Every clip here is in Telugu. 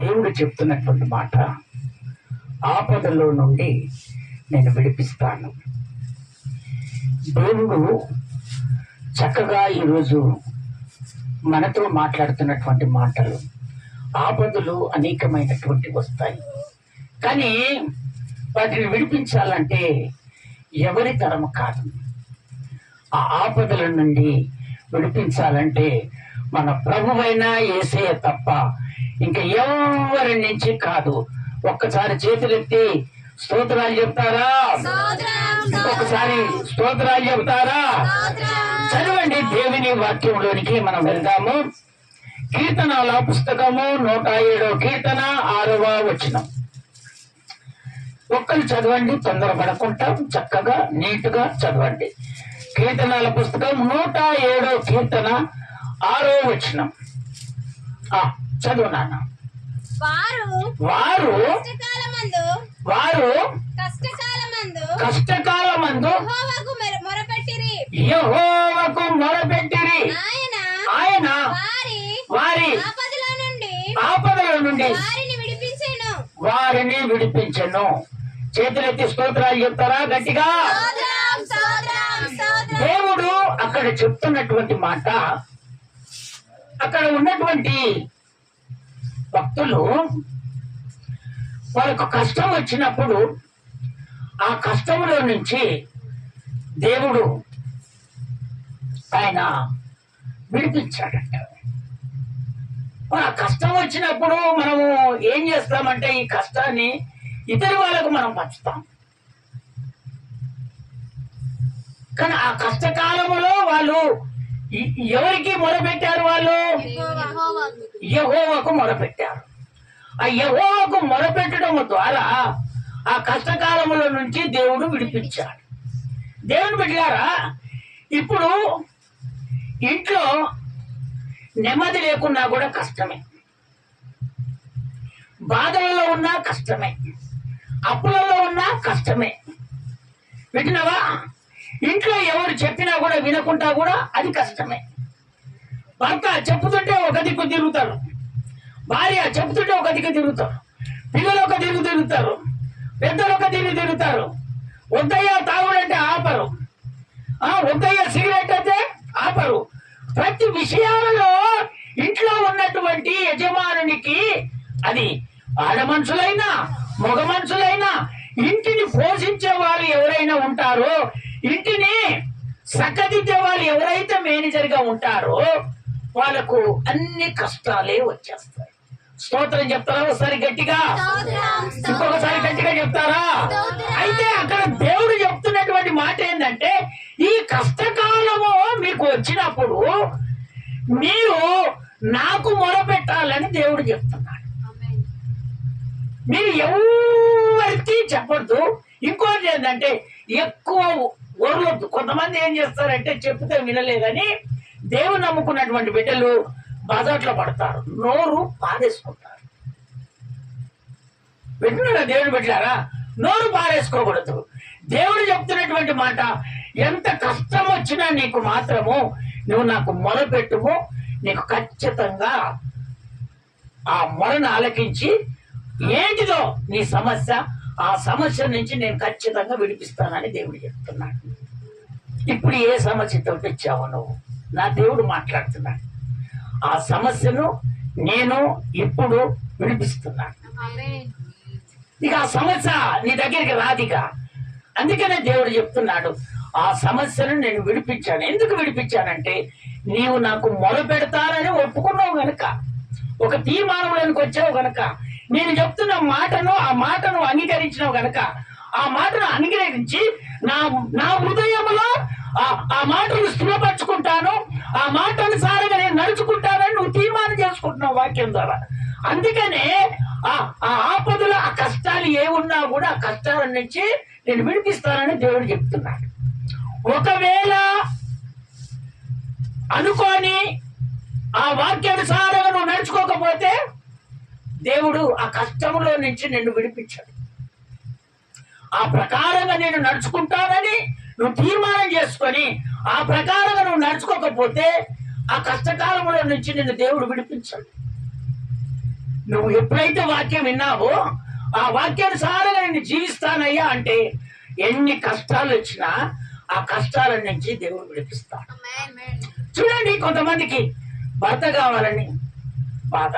దేవుడు చెప్తున్నటువంటి మాట, ఆపదలో నుండి నేను విడిపిస్తాను. దేవుడు చక్కగా ఈరోజు మనతో మాట్లాడుతున్నటువంటి మాటలు. ఆపదలు అనేకమైనటువంటి వస్తాయి, కానీ వాటిని విడిపించాలంటే ఎవరి తరము కాదు. ఆ ఆపదల నుండి విడిపించాలంటే మన ప్రభువైన యేసయ్య తప్ప ఇంకా ఎవరి నుంచి కాదు. ఒక్కసారి చేతులెత్తి స్తోత్రాలు చెప్తారా? ఒక్కసారి స్తోత్రాలు చెప్తారా? చదవండి దేవుని వాక్యంలోనికి మనం వెళ్దాము. కీర్తనల పుస్తకము 107వ కీర్తన 6వ వచనం. ఒక్కరు చదవండి, తొందరపడకుండా చక్కగా నీట్గా చదవండి. కీర్తనల పుస్తకం 107వ కీర్తన 6వ వచనం. చదువు నాన్న. వారు కష్టకాలమందు యెహోవాకు మొరపెట్టిరి. ఆయన వారి ఆపదల నుండి వారిని విడిపించెను. చేతులెత్తి స్తోత్రాలు చెప్తారా గట్టిగా? దేవుడు అక్కడ చెప్తున్నటువంటి మాట, అక్కడ ఉన్నటువంటి భక్తులు వాళ్ళకు కష్టం వచ్చినప్పుడు ఆ కష్టంలో నుంచి దేవుడు ఆయన విడిపించాడంట. ఆ కష్టం వచ్చినప్పుడు మనము ఏం చేస్తామంటే ఈ కష్టాన్ని ఇతర వాళ్ళకు మనం పంచుతాం. కానీ ఆ కష్టకాలంలో వాళ్ళు ఎవరికి మొరపెట్టారు? వాళ్ళు యెహోవాకు మొరపెట్టారు. ఆ యెహోవాకు మొరపెట్టడం ద్వారా ఆ కష్టకాలంలో నుంచి దేవుడు విడిపించాడు. దేవుని బిడ్డలారా, ఇప్పుడు ఇంట్లో నెమ్మది లేకున్నా కూడా కష్టమే, బాధలలో ఉన్నా కష్టమే, అప్పులలో ఉన్నా కష్టమే. వింటున్నావా? ఇంట్లో ఎవరు చెప్పినా కూడా వినకుండా కూడా అది కష్టమే. భర్త చెప్పుతుంటే ఒక దిక్కు తిరుగుతారు, భార్య చెప్తుంటే ఒక దిక్కు తిరుగుతారు, పిల్లలు ఒక దిక్కు తిరుగుతారు, పెద్దలు ఒక దిక్కు తిరుగుతారు. వద్దయ్య తాగుడంటే ఆపరు, వద్దయ్య సిగరెట్ అయితే ఆపరు. ప్రతి విషయాలలో ఇంట్లో ఉన్నటువంటి యజమానునికి, అది ఆడ మనుషులైనా మగ మనుషులైనా, ఇంటిని పోషించే వాళ్ళు ఎవరైనా ఉంటారో, ఇంటిని చక్కదిద్దే వాళ్ళు ఎవరైతే మేనేజర్ గా ఉంటారో వాళ్ళకు అన్ని కష్టాలే వచ్చేస్తాయి. స్తోత్రం చెప్తారా? ఒకసారి గట్టిగా, ఇంకొకసారి గట్టిగా చెప్తారా? అయితే అక్కడ దేవుడు చెప్తున్నటువంటి మాట ఏంటంటే, ఈ కష్టకాలము మీకు వచ్చినప్పుడు మీరు నాకు మొరపెట్టాలని దేవుడు చెప్తున్నాడు. మీరు ఎవరికి చెప్పద్దు. ఇంకోటి ఏంటంటే, ఎక్కువ ఒరలొద్దు. కొంతమంది ఏం చేస్తారంటే చెప్తే వినలేదని దేవుడు నమ్ముకున్నటువంటి బిడ్డలు బజాట్లో పడతారు, నోరు పారేసుకుంటారు. వింటున్నారా దేవుని బిడ్డలారా? నోరు పారేసుకోకూడదు. దేవుడు చెప్తున్నటువంటి మాట, ఎంత కష్టం వచ్చినా నీకు మాత్రము నువ్వు నాకు మొరపెట్టుము, నీకు ఖచ్చితంగా ఆ మొరను ఆలకించి ఏంటిదో నీ సమస్య, ఆ సమస్య నుంచి నేను ఖచ్చితంగా విడిపిస్తానని దేవుడు చెప్తున్నాడు. ఇప్పుడు ఏ సమస్యతో తెచ్చావు నువ్వు? నా దేవుడు మాట్లాడుతున్నాడు. ఆ సమస్యను నేను ఇప్పుడు విడిపిస్తున్నాను. ఇక ఆ సమస్య నీ దగ్గరికి రాదిగా. అందుకనే దేవుడు చెప్తున్నాడు, ఆ సమస్యను నేను విడిపించాను. ఎందుకు విడిపించానంటే, నీవు నాకు మొరపెడతానని ఒప్పుకున్నావు గనక, ఒక తీర్మానంలోనికి వచ్చావు గనక, నేను చెప్తున్న మాటను, ఆ మాటను అంగీకరించినావు గనక, ఆ మాటను అంగీకరించి నా హృదయంలో ఆ మాటను స్థిరపరచుకుంటాను, ఆ మాట అనుసారంగా నేను నడుచుకుంటానని నువ్వు తీర్మానం చేసుకుంటున్నావు వాక్యం ద్వారా. అందుకనే ఆ ఆపదలు, ఆ కష్టాలు ఏమున్నా కూడా ఆ కష్టాల నుంచి నేను విడిపిస్తానని దేవుడు చెప్తున్నాడు. ఒకవేళ అనుకోని ఆ వాక్యానుసారంగా నువ్వు నడుచుకోకపోతే దేవుడు ఆ కష్టంలో నుంచి నిన్ను విడిపించాడు. ఆ ప్రకారంగా నేను నడుచుకుంటానని నువ్వు తీర్మానం చేసుకొని ఆ ప్రకారంగా నువ్వు నడుచుకోకపోతే ఆ కష్టకాలంలో నుంచి నిన్ను దేవుడు విడిపించాడు. నువ్వు ఎప్పుడైతే వాక్యం విన్నావో ఆ వాక్యానుసారంగా నేను జీవిస్తానయ్యా అంటే ఎన్ని కష్టాలు వచ్చినా ఆ కష్టాల నుంచి దేవుడు విడిపిస్తాడు. చూడండి, కొంతమందికి భర్త కావాలని బాధ,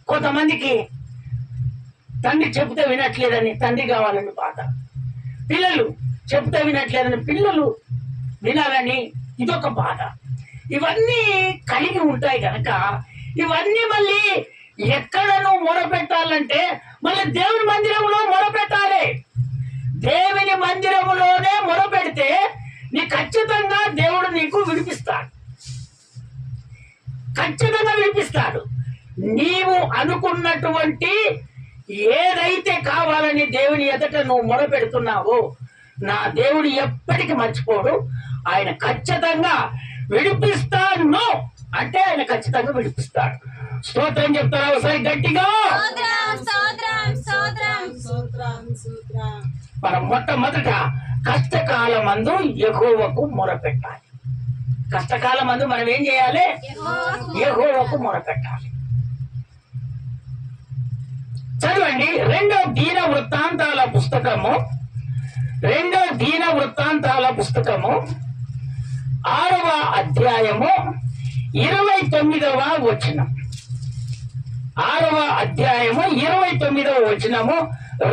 కొంతమందికి తండ్రి చెబితే వినట్లేదని తండ్రి కావాలని బాధ, పిల్లలు చెబితే వినట్లేదని పిల్లలు వినాలని ఇదొక బాధ. ఇవన్నీ కలిగి ఉంటాయి కనుక ఇవన్నీ మళ్ళీ ఎక్కడ నువ్వు మొరపెట్టాలంటే మళ్ళీ దేవుని మందిరంలో మొరపెట్టాలి. దేవుని మందిరములోనే మొరపెడితే నీ ఖచ్చితంగా దేవుడు నీకు విడిపిస్తాడు, ఖచ్చితంగా విడిపిస్తాడు. నీవు అనుకున్నటువంటి ఏదైతే కావాలని దేవుని ఎదుట నువ్వు మొరపెడుతున్నావో నా దేవుడు ఎప్పటికీ మర్చిపోడు. ఆయన ఖచ్చితంగా విడిపిస్తాను అంటే ఆయన ఖచ్చితంగా విడిపిస్తాడు. స్తోత్రం చెప్తారా ఒకసారి గట్టిగా? మనం మొట్టమొదట కష్టకాలం మందు యెహోవాకు మొరపెట్టాలి. కష్టకాలం మందు మనం ఏం చేయాలి? యెహోవాకు మొరపెట్టాలి. చదవండి, 2వ దీన వృత్తాంతాల పుస్తకము 6వ అధ్యాయము 29వ వచనం. 6వ అధ్యాయము 29వ వచనము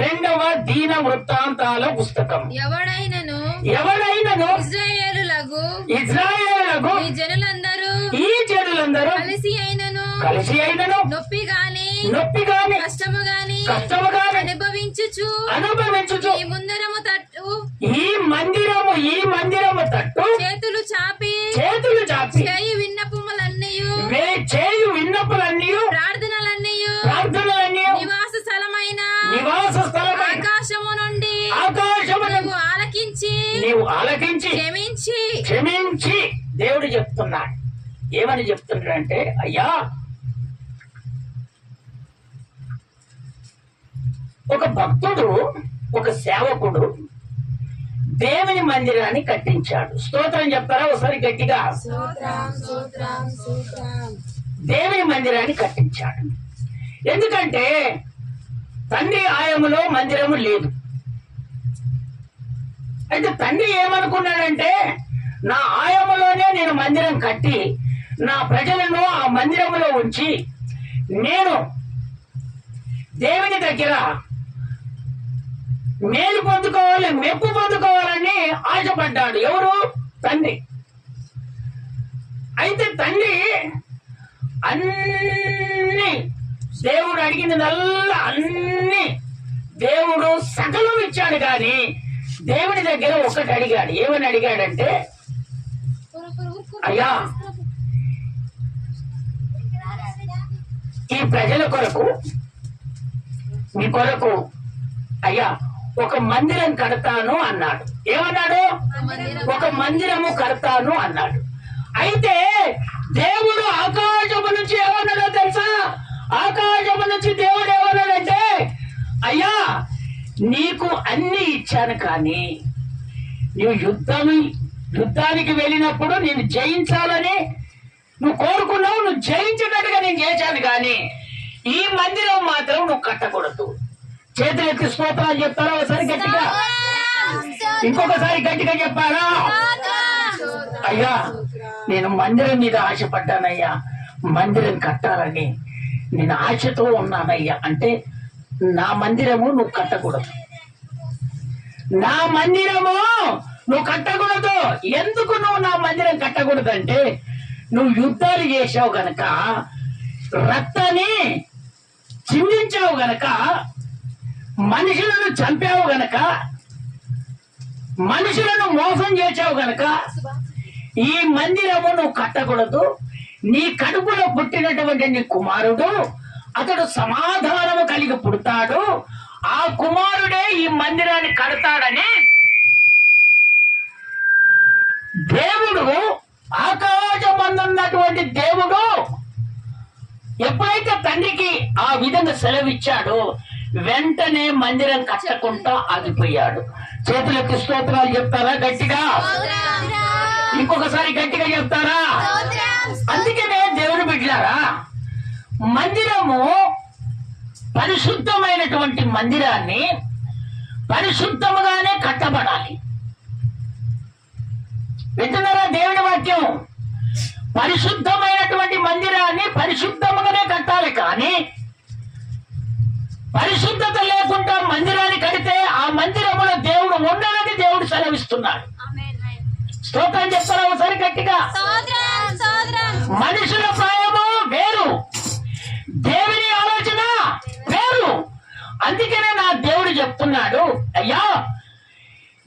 2వ దీన వృత్తాంతాల పుస్తకం. ఎవడైనను ఇశ్రాయేలులకు ఈ జనులందరూ కలిసి అయినను నొప్పి గాని కష్టము గాని అనుభవించుచు ఈ మందిరము తట్టు చేతులు చాపి చేయు విన్నపములన్నీయు ప్రార్థనలన్నీయు నివాస స్థలమైన ఆకాశము నుండి నీవు ఆలకించి క్షమించి దేవుడు చెప్తున్నాడు. ఏమని చెప్తున్నాడంటే, అయ్యా ఒక భక్తుడు, ఒక సేవకుడు దేవుని మందిరాన్ని కట్టించాడు. స్తోత్రం చెప్తారా ఒకసారి గట్టిగా? దేవుని మందిరాన్ని కట్టించాడు. ఎందుకంటే తండ్రి ఆయములో మందిరము లేదు. అయితే తండ్రి ఏమనుకున్నాడంటే, నా ఆయములోనే నేను మందిరం కట్టి నా ప్రజలను ఆ మందిరములో ఉంచి నేను దేవుని దగ్గర మేలు పొందుకోవాలి, మెప్పు పొందుకోవాలని ఆశపడ్డాడు. ఎవరు? తండ్రి. అయితే తండ్రి అన్ని దేవుడు అడిగినదల్లా అన్ని దేవుడు సకలం ఇచ్చాడు. కానీ దేవుని దగ్గర ఒకటి అడిగాడు. ఏమని అడిగాడంటే, అయ్యా ఈ ప్రజల కొరకు మీ కొరకు అయ్యా ఒక మందిరం కడతాను అన్నాడు. ఏమన్నాడు? ఒక మందిరము కడతాను అన్నాడు. అయితే దేవుడు ఆకాశము నుంచి ఏమన్నాడో తెలుసా? ఆకాశము నుంచి దేవుడు ఏమన్నాడంటే, అయ్యా నీకు అన్ని ఇచ్చాను, కానీ నువ్వు యుద్ధానికి వెళ్ళినప్పుడు నేను జయించాలని నువ్వు కోరుకున్నావు, నువ్వు జయించినట్టుగా నేను చేశాను, కానీ ఈ మందిరం మాత్రం నువ్వు కట్టకూడదు. చేతులు ఎత్తి స్తోత్రాలు చెప్తారా ఒకసారి గట్టిగా? ఇంకొకసారి గట్టిగా చెప్పారా? అయ్యా నేను మందిరం మీద ఆశపడ్డానయ్యా, మందిరం కట్టాలని నేను ఆశతో ఉన్నానయ్యా అంటే నా మందిరము నువ్వు కట్టకూడదు, నా మందిరము నువ్వు కట్టకూడదు. ఎందుకు నువ్వు నా మందిరం కట్టకూడదు అంటే, నువ్వు యుద్ధాలు చేసావు గనక, రక్తాన్ని చిందించావు గనక, మనుషులను చంపావు గనక, మనుషులను మోసం చేసావు గనక ఈ మందిరము నువ్వు కట్టకూడదు. నీ కడుపులో పుట్టినటువంటి నీ కుమారుడు అతడు సమాధానము కలిగి పుడతాడు, ఆ కుమారుడే ఈ మందిరాన్ని కడతాడని దేవుడు, ఆకాశమందున్నటువంటి దేవుడు ఎప్పుడైతే తండ్రికి ఆ విధంగా సెలవిచ్చాడో వెంటనే మందిరం కట్టకుండా ఆగిపోయాడు. చేతులెత్తి స్తోత్రాలు చెప్తారా గట్టిగా? ఇంకొకసారి గట్టిగా చెప్తారా? అందుకనే దేవుని బిడ్డలారా, మందిరము పరిశుద్ధమైనటువంటి మందిరాన్ని పరిశుద్ధముగానే కట్టబడాలి. వింటున్నారా దేవుని వాక్యం? పరిశుద్ధమైనటువంటి మందిరాన్ని పరిశుద్ధముగానే కట్టాలి. కానీ పరిశుద్ధత లేకుండా మందిరాన్ని కడితే ఆ మందిరములో దేవుడు ఉండనని దేవుడు సెలవిస్తున్నాడు. స్తోత్రం చెప్తారా ఒకసారి గట్టిగా? మనుషుల ప్రాయము వేరు, దేవుని ఆలోచన వేరు. అందుకనే నా దేవుడు చెప్తున్నాడు, అయ్యా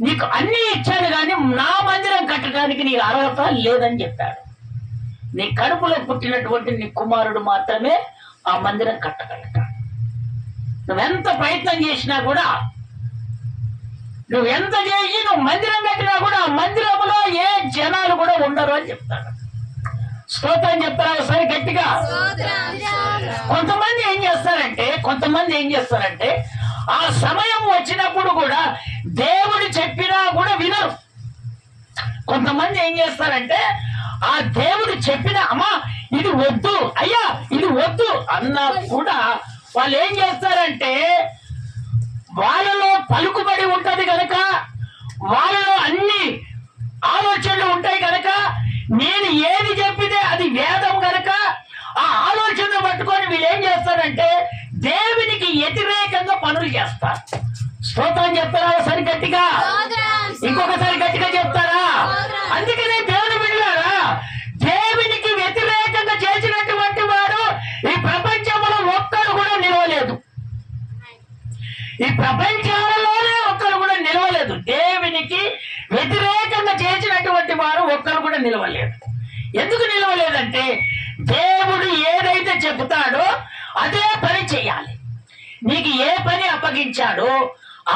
నీకు అన్ని ఇచ్చాను కానీ నా మందిరం కట్టడానికి నీ అర్హత లేదని చెప్పాడు. నీ కడుపులో పుట్టినటువంటి నీ కుమారుడు మాత్రమే ఆ మందిరం కట్టగలుగుతాడు. నువ్వెంత ప్రయత్నం చేసినా కూడా, నువ్వెంత చేసి నువ్వు మందిరం కట్టినా కూడా ఆ మందిరంలో ఏ జనాలు కూడా ఉండరు అని చెప్తాడు. స్తోత్రం చెప్తారా ఒకసారి గట్టిగా? కొంతమంది ఏం చేస్తారంటే ఆ సమయం వచ్చినప్పుడు కూడా దేవుడు చెప్పినా కూడా వినరు. కొంతమంది ఏం చేస్తారంటే ఆ దేవుడు చెప్పిన అమ్మా ఇది వద్దు, అయ్యా ఇది వద్దు అన్నా కూడా వాళ్ళు ఏం చేస్తారంటే వాళ్ళలో పలుకుబడి ఉంటది కనుక, వాళ్ళలో అన్ని ఆలోచనలు ఉంటాయి కనుక, నేను ఏది చెప్పితే అది వేదం కనుక ఆ ఆలోచన పట్టుకొని వీళ్ళు ఏం చేస్తారంటే దేవునికి వ్యతిరేకంగా పనులు చేస్తారు. స్తోత్రం చెప్తారా ఒకసారి గట్టిగా? ఇంకొకసారి గట్టిగా చెప్తారా? అందుకనే దేవుని బిడ్డలారా, దేవునికి వ్యతిరేకంగా చేసినటువంటి వాడు ఈ ప్రపంచంలో ఒక్కరు కూడా నిలవలేదు. ఈ ప్రపంచంలోనే ఒక్కరు కూడా నిలవలేదు. దేవునికి వ్యతిరేకంగా చేసినటువంటి వారు ఒక్కరు కూడా నిలవలేదు. ఎందుకు నిలవలేదంటే దేవుడు ఏదైతే చెబుతాడో అదే పని చేయాలి. నీకు ఏ పని అప్పగించాడో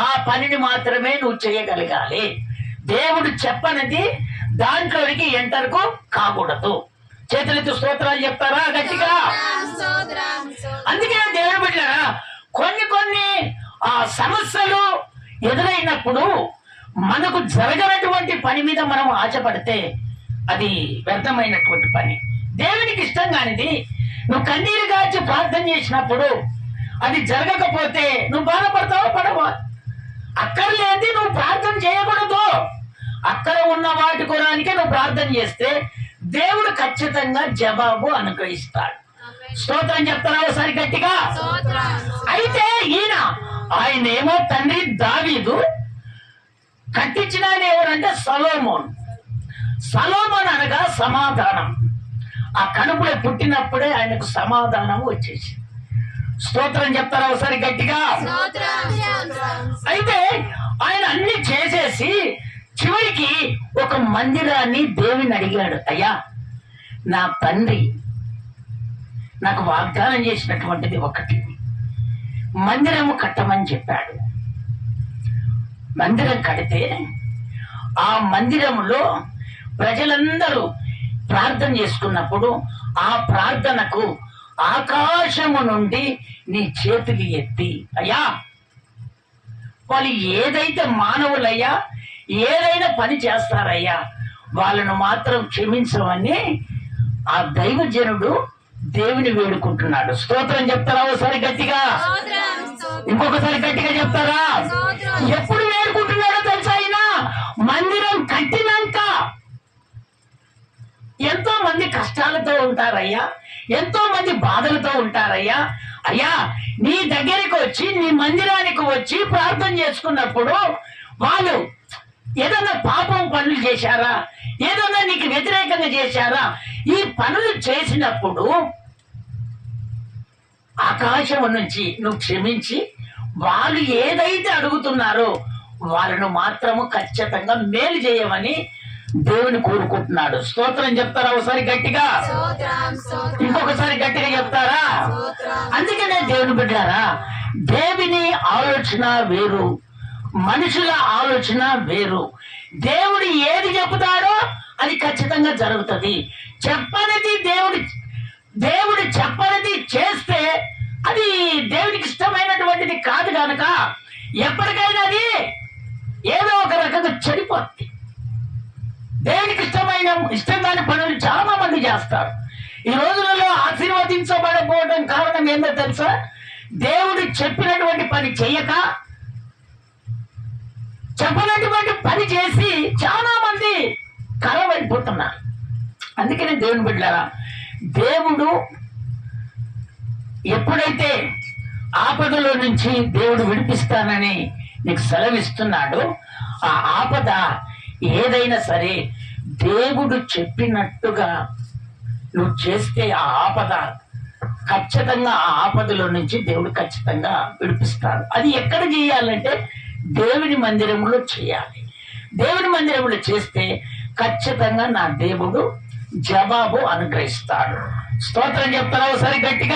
ఆ పనిని మాత్రమే నువ్వు చేయగలగాలి. దేవుడు చెప్పనది దాంట్లోనికి ఎంటర్కు కాకూడదు. చేతులెత్తి స్తోత్రాలు చెప్తారా గట్టిగా? అందుకే దేవుడు బిడ్డలారా, కొన్ని ఆ సమస్యలు ఎదురైనప్పుడు మనకు జరగనటువంటి పని మీద మనం ఆశపడితే అది వ్యర్థమైనటువంటి పని, దేవునికి ఇష్టం కానిది. నువ్వు కన్నీరు గాచి ప్రార్థన చేసినప్పుడు అది జరగకపోతే నువ్వు బాధపడతావా పడవా? అక్కర్లేంది నువ్వు ప్రార్థన చేయకూడదు. అక్కడ ఉన్న వాటి కొరానికే నువ్వు ప్రార్థన చేస్తే దేవుడు ఖచ్చితంగా జవాబు అనుగ్రహిస్తాడు. స్తోత్రం చెప్తారా ఒకసారి గట్టిగా? అయితే ఆయన ఏమో తండ్రి దావీదు, కట్టించిన ఆయన ఎవరంటే సొలొమోను. సొలొమోను అనగా సమాధానం. ఆ కడుపులో పుట్టినప్పుడే ఆయనకు సమాధానం వచ్చేసి. స్తోత్రం చెప్తారా ఒకసారి గట్టిగా? అయితే ఆయన అన్ని చేసేసి చివరికి ఒక మందిరాన్ని దేవుని అడిగాడు. అయ్యా నా తండ్రి నాకు వాగ్దానం చేసినటువంటిది ఒకటి, మందిరము కట్టమని చెప్పాడు. మందిరం కడితే ఆ మందిరములో ప్రజలందరూ ప్రార్థన చేసుకున్నప్పుడు ఆ ప్రార్థనకు ఆకాశము నుండి నీ చేతులు ఎత్తి, అయ్యా వాళ్ళు ఏదైతే మానవులయ్యా ఏదైనా పని చేస్తారయ్యా వాళ్ళను మాత్రం క్షమించమని ఆ దైవజనుడు దేవుని వేడుకుంటున్నాడు. స్తోత్రం చెప్తారా ఒకసారి గట్టిగా? ఇంకొకసారి గట్టిగా చెప్తారా? ఎప్పుడు వేడుకుంటున్నాడో తెలుసా? ఆయన మందిరం కట్టినాక. ఎంతో మంది కష్టాలతో ఉంటారయ్యా, ఎంతో మంది బాధలతో ఉంటారయ్యా. అయ్యా నీ దగ్గరికి వచ్చి నీ మందిరానికి వచ్చి ప్రార్థన చేసుకున్నప్పుడు వాళ్ళు ఏదన్నా పాపం పనులు చేశారా, ఏదన్నా నీకు వ్యతిరేకంగా చేశారా? ఈ పనులు చేసినప్పుడు ఆకాశం నుంచి నువ్వు క్షమించి వాళ్ళు ఏదైతే అడుగుతున్నారో వాళ్ళను మాత్రము ఖచ్చితంగా మేలు చేయమని దేవుని కోరుకుంటున్నాడు. స్తోత్రం చెప్తారా ఒకసారి గట్టిగా? ఇంకొకసారి గట్టిగా చెప్తారా? అందుకనే దేవుని బిడ్డారా, దేవుని ఆలోచన వేరు, మనుషుల ఆలోచన వేరు. దేవుడు ఏది చెబుతాడో అది ఖచ్చితంగా జరుగుతుంది. చెప్పనిది దేవుడు చెప్పనిది చేస్తే అది దేవునికి ఇష్టమైనటువంటిది కాదు కనుక ఎప్పటికైనా అది ఏదో ఒక రకంగా చెడిపోతుంది. దేవునికి ఇష్టం కాని పనులు చాలా మంది చేస్తారు. ఈ రోజులలో ఆశీర్వదించబడకపోవడం కారణం ఏందో తెలుసా? దేవుడు చెప్పినటువంటి పని చెయ్యక, చెప్పినటువంటి పని చేసి చాలా మంది ఖరాబ్ అయిపోతున్నారు. అందుకనే దేవుని బిడ్డలారా, దేవుడు ఎప్పుడైతే ఆపదలో నుంచి దేవుడు విడిపిస్తానని నీకు సెలవిస్తున్నాడు, ఆ ఆపద ఏదైనా సరే దేవుడు చెప్పినట్టుగా నువ్వు చేస్తే ఆ ఆపద ఖచ్చితంగా, ఆ ఆపదలో నుంచి దేవుడు ఖచ్చితంగా విడిపిస్తాడు. అది ఎక్కడ చేయాలంటే దేవుని మందిరంలో చేయాలి. దేవుని మందిరంలో చేస్తే ఖచ్చితంగా నా దేవుడు జవాబు అనుగ్రహిస్తాడు. స్తోత్రం చెప్తారా ఒకసారి గట్టిగా?